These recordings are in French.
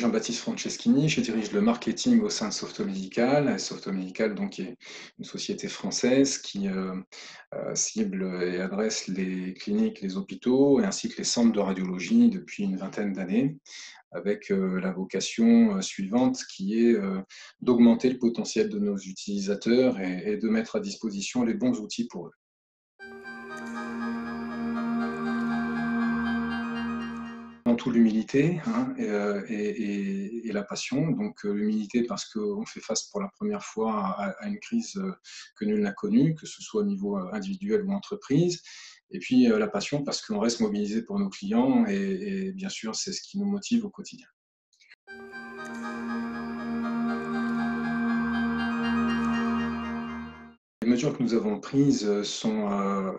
Jean-Baptiste Franceschini, je dirige le marketing au sein de Softomedical. Softomedical, donc, est une société française qui cible et adresse les cliniques, les hôpitaux, et ainsi que les centres de radiologie depuis une vingtaine d'années, avec la vocation suivante qui est d'augmenter le potentiel de nos utilisateurs et de mettre à disposition les bons outils pour eux. Avant tout l'humilité, hein, et la passion. Donc l'humilité parce qu'on fait face pour la première fois à une crise que nul n'a connue, que ce soit au niveau individuel ou entreprise. Et puis la passion parce qu'on reste mobilisé pour nos clients et bien sûr c'est ce qui nous motive au quotidien. Les mesures que nous avons prises sont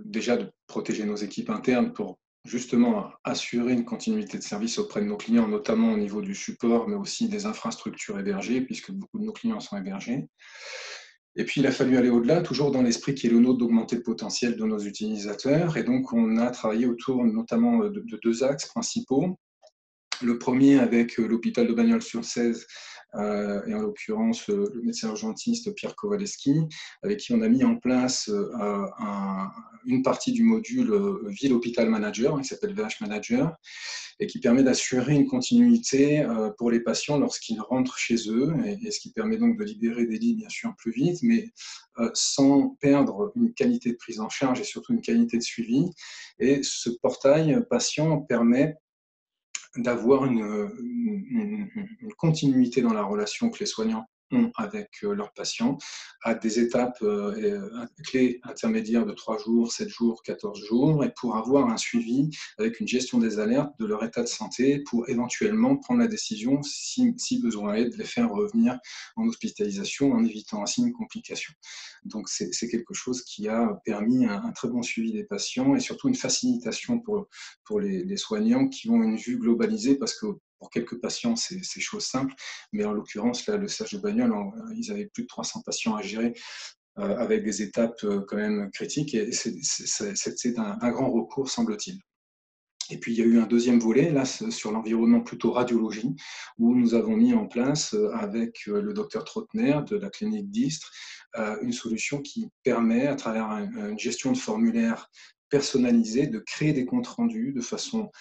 déjà de protéger nos équipes internes pour justement assurer une continuité de service auprès de nos clients, notamment au niveau du support, mais aussi des infrastructures hébergées, puisque beaucoup de nos clients sont hébergés. Et puis, il a fallu aller au-delà, toujours dans l'esprit qui est le nôtre d'augmenter le potentiel de nos utilisateurs. Et donc, on a travaillé autour notamment de deux axes principaux. Le premier avec l'hôpital de Bagnols-sur-Cèze, et en l'occurrence le médecin urgentiste Pierre Kowaleski, avec qui on a mis en place une partie du module Ville-Hôpital Manager, qui s'appelle VH Manager, et qui permet d'assurer une continuité pour les patients lorsqu'ils rentrent chez eux, et ce qui permet donc de libérer des lits bien sûr plus vite, mais sans perdre une qualité de prise en charge et surtout une qualité de suivi. Et ce portail patient permet d'avoir une continuité dans la relation que les soignants ont avec leurs patients, à des étapes clés intermédiaires de 3 jours, 7 jours, 14 jours, et pour avoir un suivi avec une gestion des alertes de leur état de santé, pour éventuellement prendre la décision, si besoin est, de les faire revenir en hospitalisation en évitant ainsi une complication. Donc c'est quelque chose qui a permis un très bon suivi des patients et surtout une facilitation pour les soignants qui ont une vue globalisée, parce que pour quelques patients, c'est chose simple, mais en l'occurrence, là, le CH de Bagnols, ils avaient plus de 300 patients à gérer, avec des étapes quand même critiques, et c'est un grand recours, semble-t-il. Et puis, il y a eu un deuxième volet, là, sur l'environnement plutôt radiologie, où nous avons mis en place, avec le docteur Trottner de la clinique d'Istres, une solution qui permet, à travers une gestion de formulaire personnalisée, de créer des comptes rendus de façon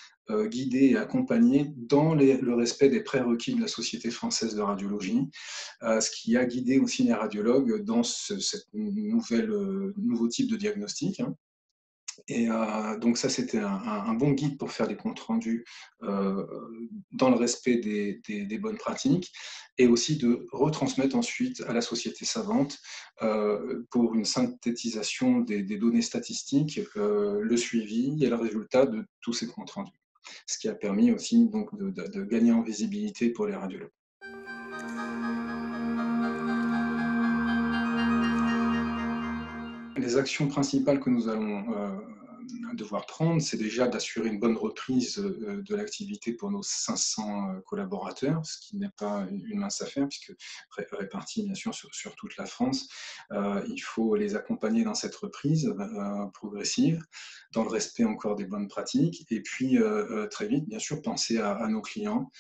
guidée et accompagnée dans le respect des prérequis de la Société française de radiologie, ce qui a guidé aussi les radiologues dans cette nouveau type de diagnostic, hein. Et donc ça, c'était un bon guide pour faire des comptes rendus dans le respect des bonnes pratiques, et aussi de retransmettre ensuite à la société savante pour une synthétisation des données statistiques, le suivi et le résultat de tous ces comptes rendus. Ce qui a permis aussi donc de gagner en visibilité pour les radiologues. Les actions principales que nous allons devoir prendre, c'est déjà d'assurer une bonne reprise de l'activité pour nos 500 collaborateurs, ce qui n'est pas une mince affaire, puisque répartis bien sûr sur toute la France. Il faut les accompagner dans cette reprise progressive, dans le respect encore des bonnes pratiques, et puis très vite, bien sûr, penser à nos clients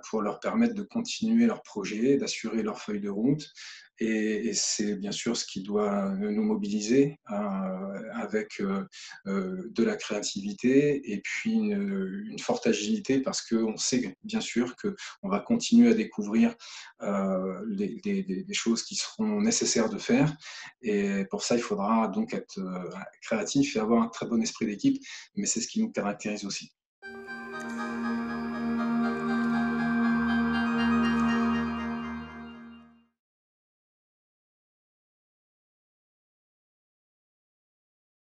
pour leur permettre de continuer leurs projets, d'assurer leur feuille de route. Et c'est bien sûr ce qui doit nous mobiliser avec de la créativité et puis une forte agilité, parce qu'on sait bien sûr qu'on va continuer à découvrir des choses qui seront nécessaires de faire. Et pour ça, il faudra donc être créatif et avoir un très bon esprit d'équipe, mais c'est ce qui nous caractérise aussi.